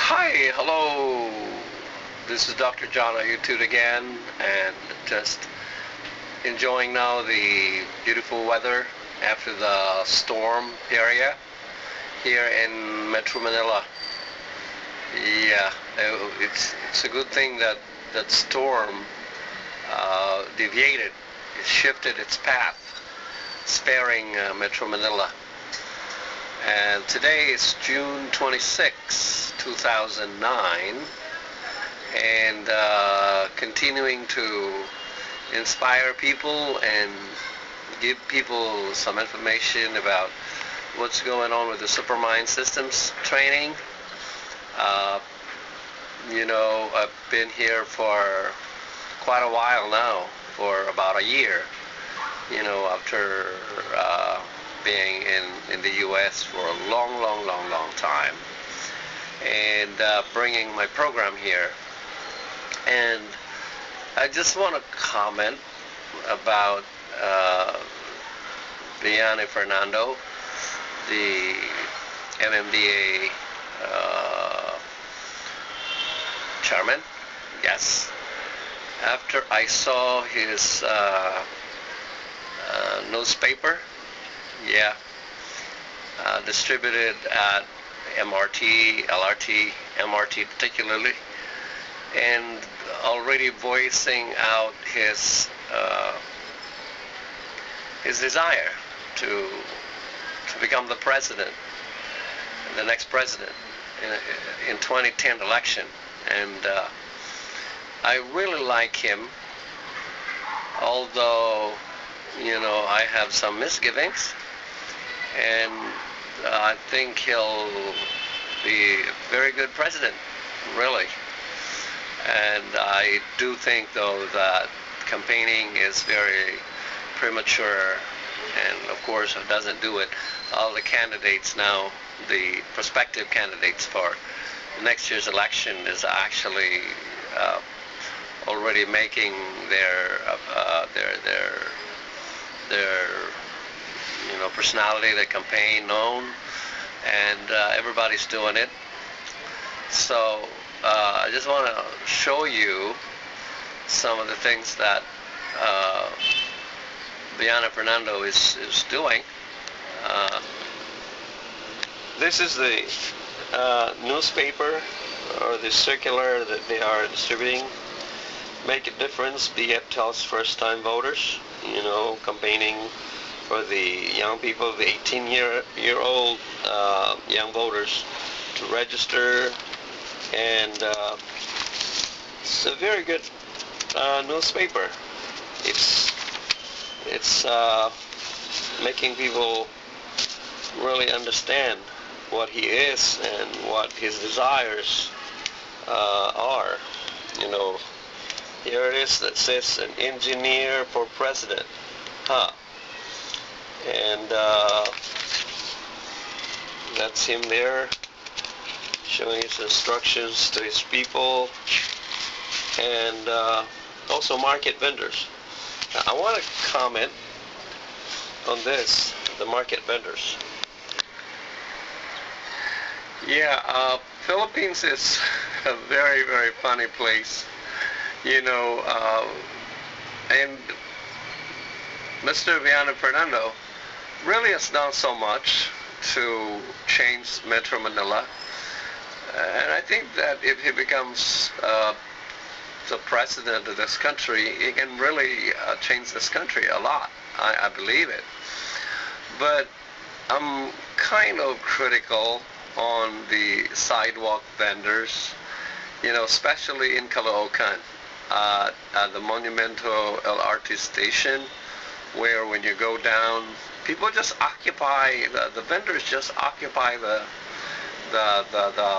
Hi, hello. This is Dr. John on YouTube again, and just enjoying now the beautiful weather after the storm area here in Metro Manila. Yeah, it's a good thing that that storm deviated, it shifted its path, sparing Metro Manila. And today is June 26, 2009, and continuing to inspire people and give people some information about what's going on with the Supermind Systems training. Uh, I've been here for quite a while now, for about a year, after being in the U.S. for a long time, and bringing my program here. And I just want to comment about bayani Fernando, the MMDA chairman. Yes. After I saw his newspaper, yeah, distributed at MRT, LRT, MRT particularly, and already voicing out his desire to become the president, the next president in 2010 election. And I really like him, although I have some misgivings, and I think he'll be a very good president, really. And I do think, though, that campaigning is very premature, and of course it doesn't do it. All the candidates now, the prospective candidates for next year's election, is actually already making their personality, their campaign known, and everybody's doing it. So I just want to show you some of the things that bayani Fernando is doing. This is the newspaper, or the circular that they are distributing. Make a difference, BF tells first-time voters, campaigning for the young people, the 18-year-old young voters to register. And it's a very good newspaper. It's making people really understand what he is and what his desires are. Here it is that says an engineer for president. And that's him there, showing his instructions to his people, and also market vendors. Now, I want to comment on this, the market vendors. Yeah, Philippines is a very funny place, and Mr. bayani Fernando really has done so much to change Metro Manila. And I think that if he becomes the president of this country, he can really change this country a lot. I believe it. But I'm kind of critical on the sidewalk vendors, especially in Caloocan, at the Monumento LRT station, where when you go down, people just occupy, the vendors just occupy the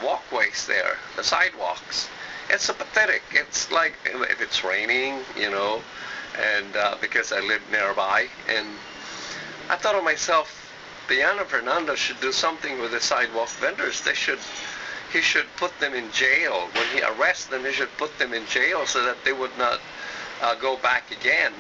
walkways there, the sidewalks. It's so pathetic. It's like, if it's raining, and because I live nearby, and I thought to myself, bayani Fernando should do something with the sidewalk vendors. He should put them in jail. When he arrests them, he should put them in jail so that they would not go back again,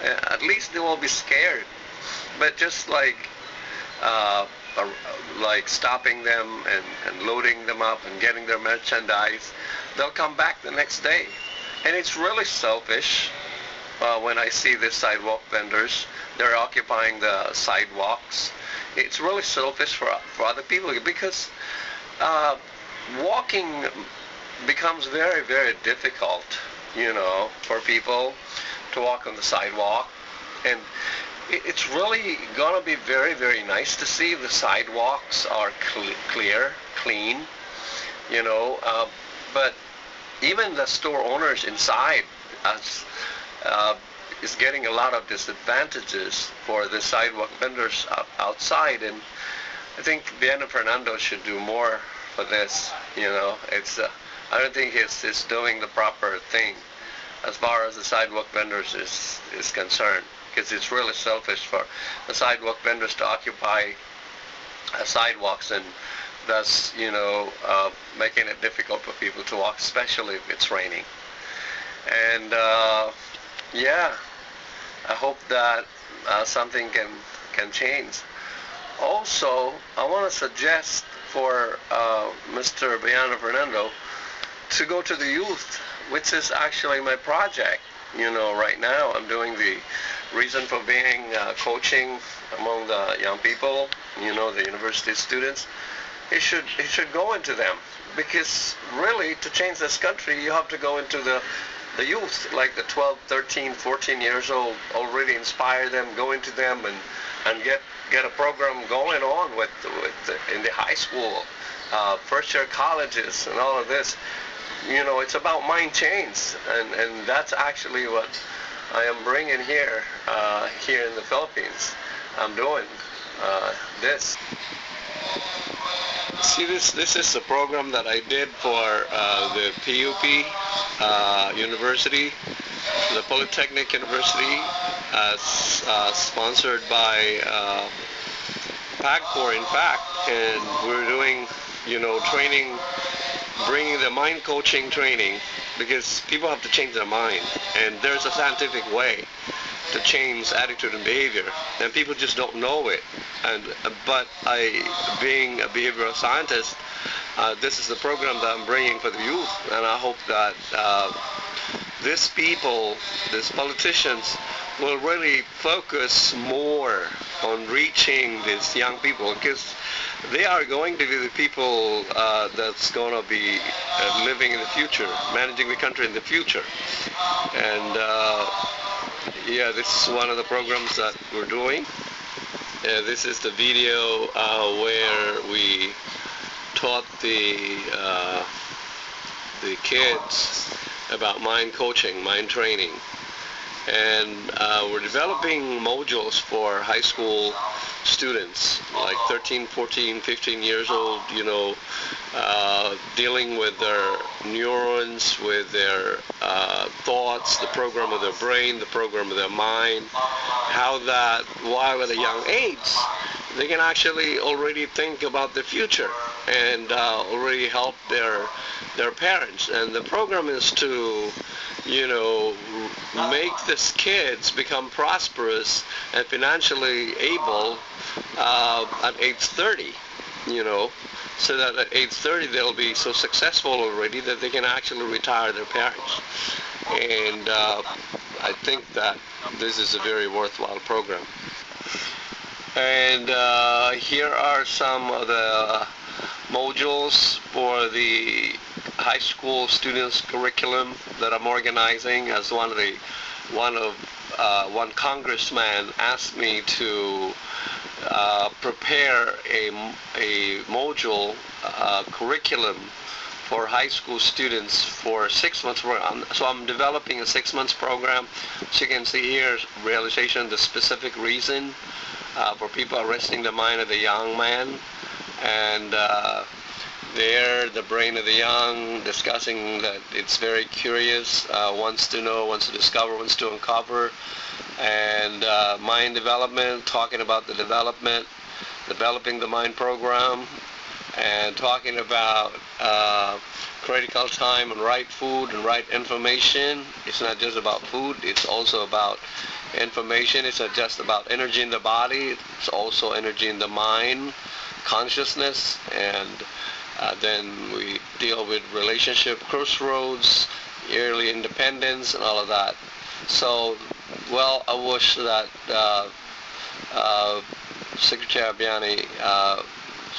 At least they won't be scared. But just like like stopping them and loading them up and getting their merchandise, they'll come back the next day. And it's really selfish when I see the sidewalk vendors. They're occupying the sidewalks. It's really selfish for other people, because walking becomes very, very difficult, for people to walk on the sidewalk. And it's really going to be very, very nice to see the sidewalks are clean, but even the store owners inside is getting a lot of disadvantages for the sidewalk vendors outside. And I think Fernando should do more for this. I don't think he's doing the proper thing as far as the sidewalk vendors is concerned, because it's really selfish for the sidewalk vendors to occupy sidewalks, and thus making it difficult for people to walk, especially if it's raining. And yeah, I hope that something can change. Also, I want to suggest for Mr. Fernando to go to the youth, which is actually my project. Right now I'm doing the reason for being coaching among the young people, the university students. It should go into them, because really to change this country you have to go into the youth, like the 12, 13, 14 years old, already inspire them, go into them and get a program going on with in the high school, first year colleges and all of this. It's about mind change, and that's actually what I am bringing here in the Philippines. I'm doing this. See, this is the program that I did for the PUP University, the Polytechnic University, sponsored by PAGCOR, in fact, and we're doing, training, bringing the mind coaching training, because people have to change their mind, and there's a scientific way to change attitude and behavior, and people just don't know it. But being a behavioral scientist, this is the program that I'm bringing for the youth, and I hope that these politicians will really focus more on reaching these young people, because they are going to be the people that's going to be living in the future, managing the country in the future. And yeah, this is one of the programs that we're doing. This is the video where we taught the kids about mind coaching, mind training. And we're developing modules for high school students, like 13, 14, 15 years old, dealing with their neurons, with their thoughts, the program of their brain, the program of their mind, how that while at a young age they can actually already think about the future and already help their parents. And the program is to make these kids become prosperous and financially able at age 30, so that at age 30 they'll be so successful already that they can actually retire their parents. And I think that this is a very worthwhile program. And here are some of the modules for the high school students curriculum that I'm organizing. As one congressman asked me to prepare a module curriculum for high school students for 6 months. So I'm developing a 6 months program. So you can see here, realization, the specific reason for people arresting the mind of the young man. And there, the brain of the young, discussing that it's very curious, wants to know, wants to discover, wants to uncover. And mind development, talking about the developing the mind program. and talking about critical time and right food and right information. It's not just about food, it's also about information. It's not just about energy in the body, it's also energy in the mind, consciousness, and then we deal with relationship crossroads, early independence, and all of that. So, well, I wish that Secretary Bayani,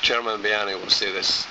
Chairman Bayani will see this.